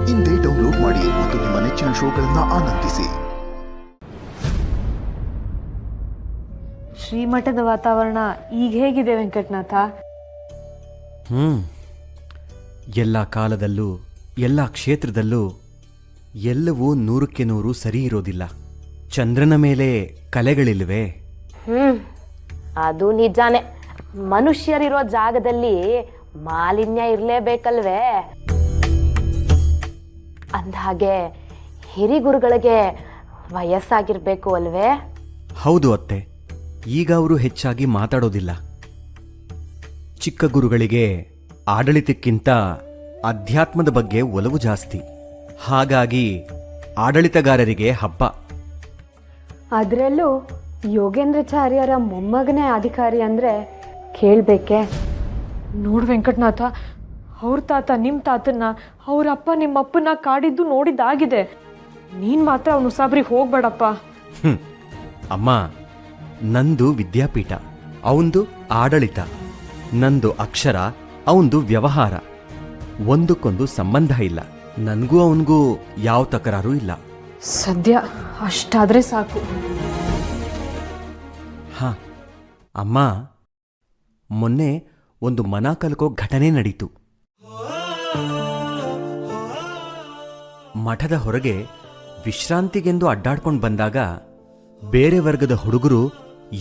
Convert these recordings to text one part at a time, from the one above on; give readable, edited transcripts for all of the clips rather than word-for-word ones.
ಇಂದೇ ಡೌನ್ಲೋಡ್ ಮಾಡಿ ಮತ್ತು ನಿಮ್ಮ ನೆಚ್ಚಿನ ಶೋಗಳನ್ನು ಆನಂದಿಸಿ. ಶ್ರೀಮಠದ ವಾತಾವರಣ ಈಗ ಹೇಗಿದೆ ವೆಂಕಟನಾಥ? ಎಲ್ಲ ಕಾಲದಲ್ಲೂ ಎಲ್ಲ ಕ್ಷೇತ್ರದಲ್ಲೂ ಎಲ್ಲವೂ 100ಕ್ಕೆ 100 ಸರಿ ಇರೋದಿಲ್ಲ. ಚಂದ್ರನ ಮೇಲೆ ಕಲೆಗಳಿಲ್ವೇ? ಅದು ನಿಜಾನೇ. ಮನುಷ್ಯರಿರೋ ಜಾಗದಲ್ಲಿ ಮಾಲಿನ್ಯ ಇರಲೇಬೇಕಲ್ವೇ? ಅಂದಹಾಗೆ ಹಿರಿಗುರುಗಳಿಗೆ ವಯಸ್ಸಾಗಿರ್ಬೇಕು ಅಲ್ವೇ? ಹೌದು ಅತ್ತೆ, ಈಗ ಅವರು ಹೆಚ್ಚಾಗಿ ಮಾತಾಡೋದಿಲ್ಲ. ಚಿಕ್ಕ ಗುರುಗಳಿಗೆ ಆಡಳಿತಕ್ಕಿಂತ ಅಧ್ಯಾತ್ಮದ ಬಗ್ಗೆ ಒಲವು ಜಾಸ್ತಿ. ಹಾಗಾಗಿ ಆಡಳಿತಗಾರರಿಗೆ ಹಬ್ಬ. ಅದರಲ್ಲೂ ಯೋಗೇಂದ್ರಾಚಾರ್ಯರ ಮೊಮ್ಮಗನೇ ಅಧಿಕಾರಿ ಅಂದರೆ ಕೇಳಬೇಕೆ? ನೋಡು ವೆಂಕಟನಾಥ, ಅವ್ರ ತಾತ ನಿಮ್ಮ ತಾತನ್ನ, ಅವರಪ್ಪ ನಿಮ್ಮಪ್ಪನ ಕಾಡಿದ್ದು ನೋಡಿದ್ದಾಗಿದೆ. ನೀನು ಮಾತ್ರ ಅವನು ಸಾಬ್ರಿಗೆ ಹೋಗ್ಬೇಡಪ್ಪ. ಅಮ್ಮ, ನಂದು ವಿದ್ಯಾಪೀಠ, ಅವಂದು ಆಡಳಿತ. ನಂದು ಅಕ್ಷರ, ಅವಂದು ವ್ಯವಹಾರ. ಒಂದಕ್ಕೊಂದು ಸಂಬಂಧ ಇಲ್ಲ. ನನಗೂ ಅವನಿಗೂ ಯಾವ ತಕರಾರು ಇಲ್ಲ. ಸದ್ಯ ಅಷ್ಟಾದ್ರೆ ಸಾಕು. ಹಾ ಅಮ್ಮ, ಮೊನ್ನೆ ಒಂದು ಮನ ಕಲ್ಕೋ ಘಟನೆ ನಡೀತು. ಮಠದ ಹೊರಗೆ ವಿಶ್ರಾಂತಿಗೆಂದು ಅಡ್ಡಾಡ್ಕೊಂಡು ಬಂದಾಗ ಬೇರೆ ವರ್ಗದ ಹುಡುಗರು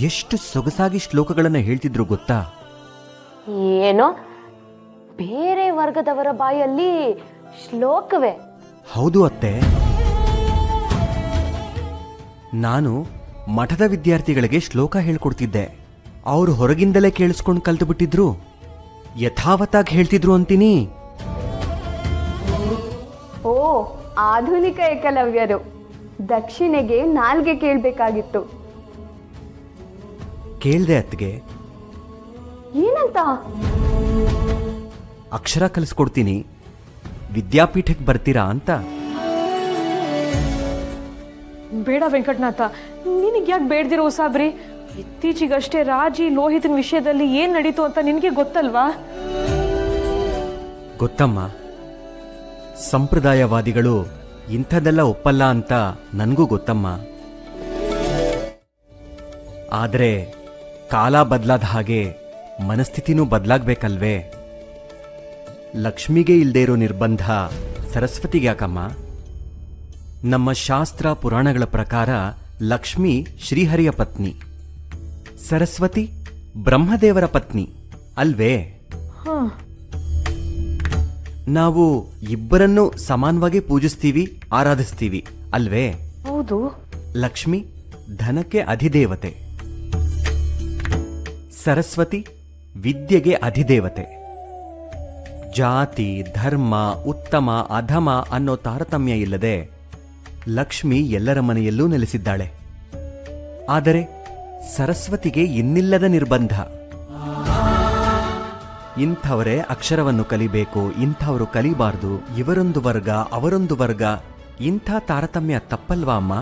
ಎಷ್ಟು ಸೊಗಸಾಗಿ ಶ್ಲೋಕಗಳನ್ನು ಹೇಳ್ತಿದ್ರು ಗೊತ್ತಾ? ಏನೋ ಬೇರೆ ವರ್ಗದವರ ಬಾಯಲ್ಲಿ ಶ್ಲೋಕವೇ? ಹೌದು ಅತ್ತೆ. ನಾನು ಮಠದ ವಿದ್ಯಾರ್ಥಿಗಳಿಗೆ ಶ್ಲೋಕ ಹೇಳ್ಕೊಡ್ತಿದ್ದೆ. ಅವರು ಹೊರಗಿಂದಲೇ ಕೇಳಿಸ್ಕೊಂಡು ಕಲ್ತು ಬಿಟ್ಟಿದ್ರು. ಯಥಾವತ್ತಾಗಿ ಹೇಳ್ತಿದ್ರು ಅಂತೀನಿ. ಓ, ಆಧುನಿಕ ಏಕಲವ್ಯರು. ದಕ್ಷಿಣೆಗೆ ನಾಲ್ಗೆ ಕೇಳಬೇಕಾಗಿತ್ತು. ಕೇಳ್ದೆ ಅತ್ಗೆ. ಏನಂತ? ಅಕ್ಷರ ಕಲಿಸ್ಕೊಡ್ತೀನಿ, ವಿದ್ಯಾಪೀಠಕ್ಕೆ ಬರ್ತೀರಾ ಅಂತ. ಬೇಡ ವೆಂಕಟನಾಥ, ನಿನಗೆ ಯಾಕೆ ಬೇಡ್ದಿರೋ ಸಾಬ್ರಿ? ಇತ್ತೀಚೆಗಷ್ಟೇ ರಾಜಿ ಲೋಹಿತನ ವಿಷಯದಲ್ಲಿ ಏನ್ ನಡೀತು ಅಂತ ನಿನಗೆ ಗೊತ್ತಲ್ವಾ? ಗೊತ್ತಮ್ಮ, ಸಂಪ್ರದಾಯವಾದಿಗಳು ಇಂಥದ್ದೆಲ್ಲ ಒಪ್ಪಲ್ಲ ಅಂತ ನನಗೂ ಗೊತ್ತಮ್ಮ. ಆದರೆ ಕಾಲ ಬದಲಾದ ಹಾಗೆ ಮನಸ್ಥಿತಿನೂ ಬದಲಾಗಬೇಕಲ್ವೇ? ಲಕ್ಷ್ಮಿಗೆ ಇಲ್ಲದೇ ಇರೋ ನಿರ್ಬಂಧ ಸರಸ್ವತಿಗೆ ಯಾಕಮ್ಮ? ನಮ್ಮ ಶಾಸ್ತ್ರ ಪುರಾಣಗಳ ಪ್ರಕಾರ ಲಕ್ಷ್ಮಿ ಶ್ರೀಹರಿಯ ಪತ್ನಿ, ಸರಸ್ವತಿ ಬ್ರಹ್ಮದೇವರ ಪತ್ನಿ ಅಲ್ವೇ? ನಾವು ಇಬ್ಬರನ್ನೂ ಸಮಾನವಾಗಿ ಪೂಜಿಸ್ತೀವಿ, ಆರಾಧಿಸ್ತೀವಿ ಅಲ್ವೇ? ಹೌದು. ಲಕ್ಷ್ಮಿ ಧನಕ್ಕೆ ಅಧಿದೇವತೆ, ಸರಸ್ವತಿ ವಿದ್ಯೆಗೆ ಅಧಿದೇವತೆ. ಜಾತಿ, ಧರ್ಮ, ಉತ್ತಮ ಅಧಮ ಅನ್ನೋ ತಾರತಮ್ಯ ಇಲ್ಲದೆ ಲಕ್ಷ್ಮಿ ಎಲ್ಲರ ಮನೆಯಲ್ಲೂ ನೆಲೆಸಿದ್ದಾಳೆ. ಆದರೆ ಸರಸ್ವತಿಗೆ ಇನ್ನಿಲ್ಲದ ನಿರ್ಬಂಧ. ಇಂಥವರೇ ಅಕ್ಷರವನ್ನು ಕಲಿಬೇಕು, ಇಂಥವರು ಕಲಿಬಾರ್ದು, ಇವರೊಂದು ವರ್ಗ ಅವರೊಂದು ವರ್ಗ, ಇಂಥ ತಾರತಮ್ಯ ತಪ್ಪಲ್ವಾ ಅಮ್ಮ?